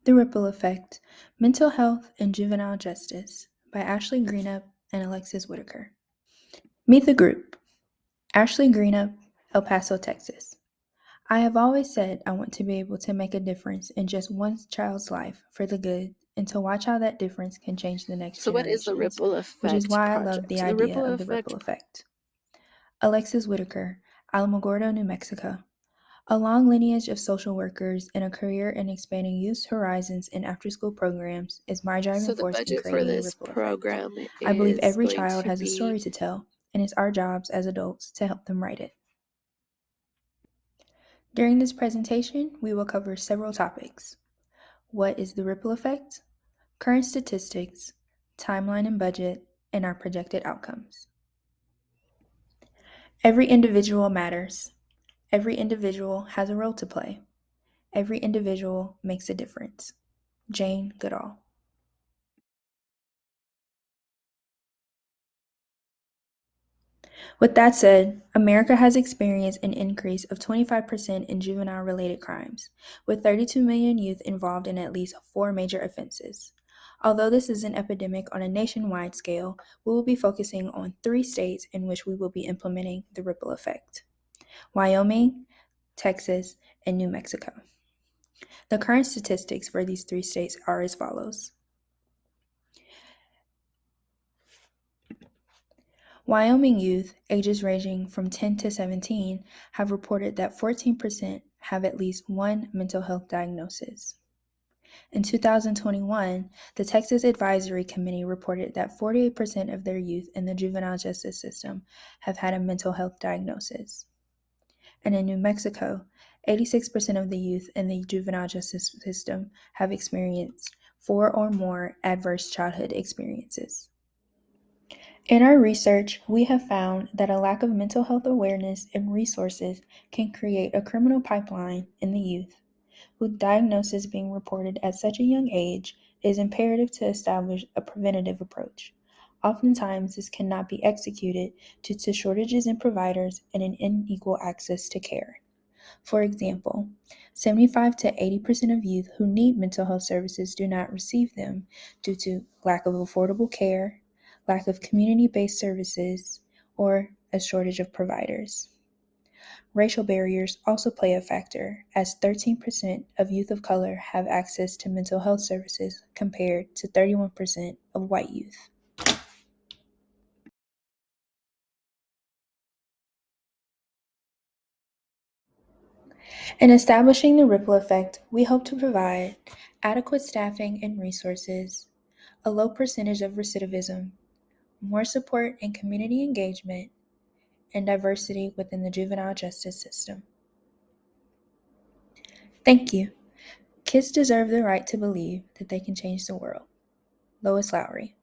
The Ripple Effect: Mental Health and Juvenile Justice by Ashley Greenup and Alexis Whitaker. Meet the group. Ashley Greenup, El Paso, Texas. I have always said I want to be able to make a difference in just one child's life for the good and to watch how that difference can change the next So what is the generations, Ripple Effect which is why I project? love the idea of the Ripple Effect. Alexis Whitaker, Alamogordo, New Mexico. A long lineage of social workers and a career in expanding youth horizons in after-school programs is my driving force in creating the Ripple Effect. I believe every child has a story to tell, and it's our jobs as adults to help them write it. During this presentation, we will cover several topics. What is the Ripple Effect? Current statistics, timeline and budget, and our projected outcomes. Every individual matters. Every individual has a role to play. Every individual makes a difference. Jane Goodall. With that said, America has experienced an increase of 25% in juvenile-related crimes, with 32 million youth involved in at least 4 major offenses. Although this is an epidemic on a nationwide scale, we will be focusing on 3 states in which we will be implementing the Ripple Effect: Wyoming, Texas, and New Mexico. The current statistics for these 3 states are as follows. Wyoming youth, ages ranging from 10 to 17, have reported that 14% have at least one mental health diagnosis. In 2021, the Texas Advisory Committee reported that 48% of their youth in the juvenile justice system have had a mental health diagnosis. And in New Mexico, 86% of the youth in the juvenile justice system have experienced 4 or more adverse childhood experiences. In our research, we have found that a lack of mental health awareness and resources can create a criminal pipeline in the youth. With diagnosis being reported at such a young age, it is imperative to establish a preventative approach. Oftentimes, this cannot be executed due to shortages in providers and an unequal access to care. For example, 75 to 80% of youth who need mental health services do not receive them due to lack of affordable care, lack of community-based services, or a shortage of providers. Racial barriers also play a factor, as 13% of youth of color have access to mental health services compared to 31% of white youth. In establishing the Ripple Effect, we hope to provide adequate staffing and resources, a low percentage of recidivism, more support and community engagement, and diversity within the juvenile justice system. Thank you. Kids deserve the right to believe that they can change the world. Lois Lowry.